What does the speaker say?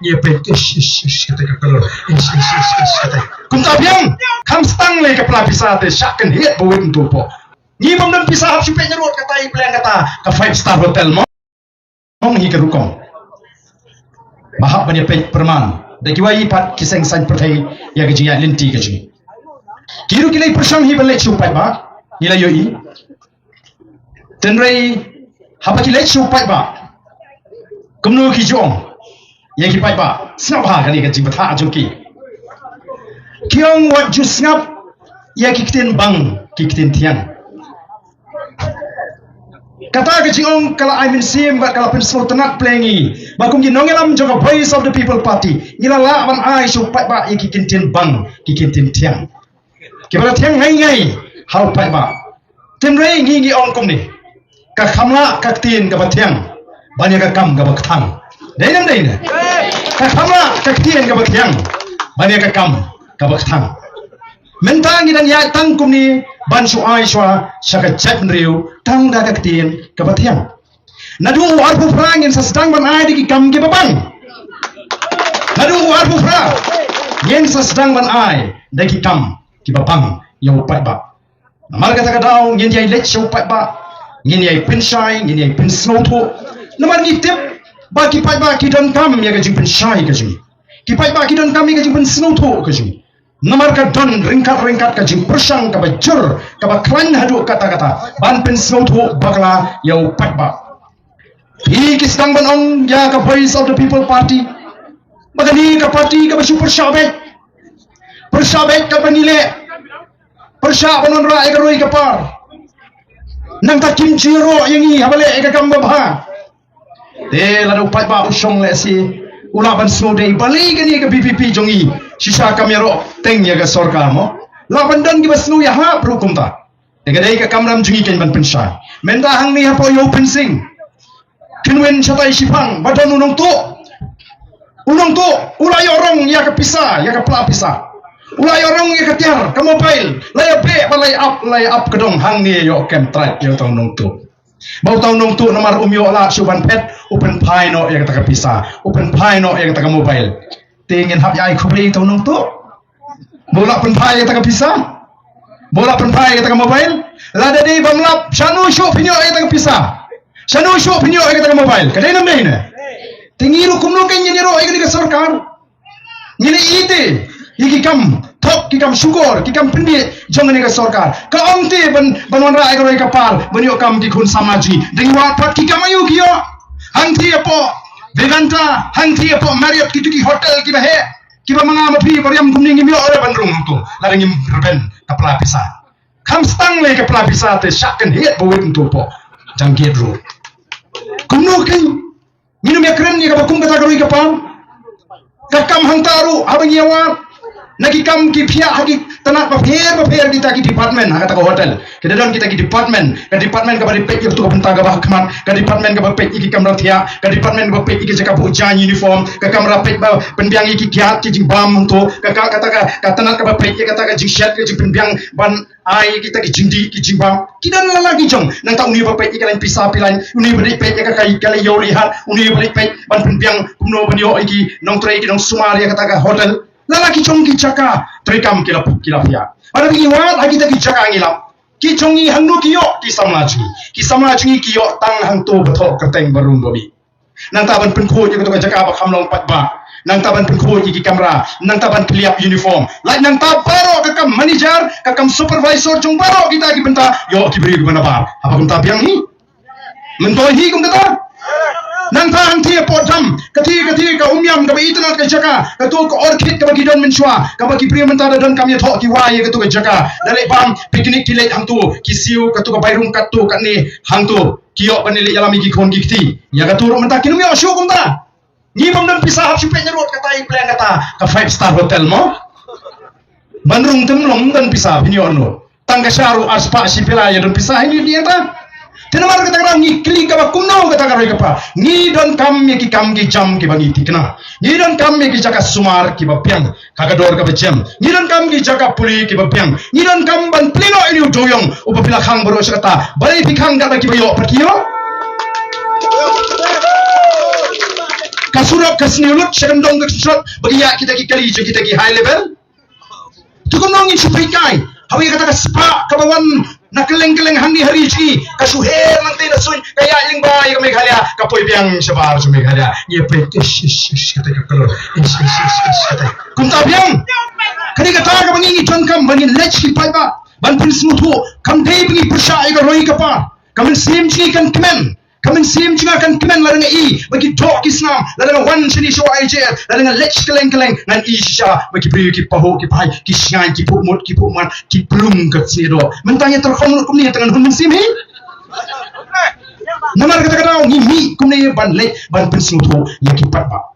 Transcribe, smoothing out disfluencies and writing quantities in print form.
Ye pe kata kalau kata kum ta biang kam stang le ka pisa te syakan het bawin tu po ni bam dan pisa hap sipe nyerot kata i plan kata ka 5-star hotel mo hi ka rukong mahap bani pe perman da kiwai pat kiseng san perthai ya gaji ya linti gaji kiru kilai persam hi bale chupai ba nila yoi tenrei hapa kilai chupai ba kumnu ki jong ye ki pai ba snap ha kali gaji batha ajuki kiong wat ju snap ya ki kiten bang ki kiten tiang kata ke jingong kala I mean sim ba kala pensol tenak plengi ba kum ginong elam joka voice of the people party ngila la ban ai su pai ba ki kintin bang ki kintin tiang ki bala tiang ngai ngai hau pai ba tem rei ngi ong kum ni ka khamla ka tin ka ba tiang banya ka kam ka ba thang dei nam dei ne ka khamla ka tin ka ba tiang banya ka kam ka ba thang mentang dan ya tang kum ni ban su ai swa saka chat riu tang da ka tin ka ba tiang nadu war pu frang in sa stang ban ai di kam ki babang nadu war pu fra yen sa stang ban ai da ki kam ki babang yo pat ba namal kata ka daw yen yai let show pat ba yen yai pin shai yen yai pin snow tho namal ni tip ba ki pat ba ki don kam ya ka jing pin shai ka jing ki pat ba ki don kam ya ka jing pin snow tho ka jing namar ka don ringkat ka jing persang ka ba jur ka ba klan hadu kata ban pin snow tho bakla yo pat ba hi ki stang ban ong ya ka voice of the people party magani ka party ka ba super shabet ka banile persya banon ra ka roi ka par nang ta kim chiro yangi habale ka kamba ba te la do pat ba usong le si ulaban snow day bali gani ka BPP jongi sisa kamero teng ya ka sarkar mo laban dan ki basnu ya ha rukum ta te ga dai ka kamram jungi ken ban pensai menda hang ni ha po yo pensing kinwen satai sipang badan unong tu ulay orang ya ka pisa ya ka pla pisa ulay orang ya ka tiar ka mobile lay be lay up kedong hang ni yo kem try yo tong nong tu bau tong nong tu nomor umyo la suban pet open pai no ya ka pisa open pai no ya ka mobile tingin hap ya khubri tong nong tu bola pen pai ya ka pisa bola pen pai ya ka mobile la dadi bamlap shanu sho pinyo ya ka pisa shanu sho pinyo ya ka mobile kadai nam nei ne tingiru kumno kan nyero ya ka sarkar nyini ite iki kam thok ki kam sugor ki kam pindi jongani ka sarkar ka omte banwan ra ai ka par banyo kam ki khun samaji dingwa pat ki kamayu kiyo hangti apo Vedanta hangti apo Marriott ki hotel ki bahe ki ba manga mapi bariam kumni ngi myo ore bandrung tu la ngi reben ka pla pisa kam stang le ka pla pisa te shakan het bawin tu po jangkit ru kumno kin minum ya keren ni ka bakum kata garui ka pam ka kam hangtaru abang yawan nagi kam ki phia hagi tanak ba pher kita ki department ha kata hotel kita don kita ki department ka bari pek tu ka penta ka ba khman ka department ka ba pek ki kamera thia ka department ka pek ki jaka bu jan uniform ka kamera pek ba penbiang ki kiat ki jing bam to ka tanak ka ba pek kata ka jing shirt ki jing penbiang ban ai kita ki jing di ki jing bam kidan la lagi jong nang ta uni ba pek ki lain pisa pilain uni bari pek ka kai kali yo lihat uni bari pek ban penbiang kumno ban yo ki nong trai ki nong sumar ya kata ka hotel lalaki chong ki chaka trikam kila pia ada bingi wat lagi ta ki chaka ngila ki chongi hangnu kiyo ki samlajungi kiyo tang hang to bathok kateng barung bobi nang taban pen kho ji ka jaka ba khamlong pat ba nang taban pen kho ji ki kamera nang taban kliap uniform lai nang ta baro ka kam manager ka kam supervisor chung baro kita ki benta yo ki beri bana ba apa kum ta biang hi mentoi hi kum ta nang ta hang thia po jam kati ka umyam ka itna ka jaka ka tu ka orchid ka bagi don menswa ka bagi priya menta don kam ye tho ki wa ye ka tu ka jaka dale bam picnic ki late hang tu ki siu ka tu ka bairum ka tu ka ni hang tu kiyo panili yalami ki khon gikti ya ka tu ro menta kinum yo shu kum ta ni bam dan pisa hap sipe nyerot kata i plan kata ka 5-star hotel mo bandrung temlom dan pisa binyo no tangga syaru aspa sipila ya don pisa ini dia ta tenamar kata kara ngi kli ka bakumno kata kara ka pa ngi don kam ye ki kam ki jam ki bangi tikna ngi don kam ye ki jaka sumar ki bapiang ka dor ka bejam ngi don kam ki jaka puli ki bapiang ngi don kam ban plino ini doyong upapila khang baro sakata balai pikhang kata ki bayo perkiyo Kasurap kasniulut syakandong kasurap bagi ya kita kali kita ki high level. Tu komnongin supay kai. Hawi kata kaspa kabawan nakeleng-keleng hang ni hari ji kasuher nanti nasun kaya ling bay kami khalya kapoy biang sabar sumi khalya ye pe kata kalau kata kunta biang kani kata ka bangi jon kam bangin lech ki pai ba ban pun smutu kam dei bangi persya ga roi ka pa kamen sim ji kan kemen kamen sim ji kan kemen la dengan I bagi talk Islam la dengan wan sini so ai je la dengan lech keleng-keleng nan I sha bagi beri ki paho ki pai ki sngai ki pumut ki puman ki plum kat sido mentanya terkhom kum ni dengan hun sim hi namar kata-kata ngi mi kum ni ban lech ban pun smutu ye ki pat ba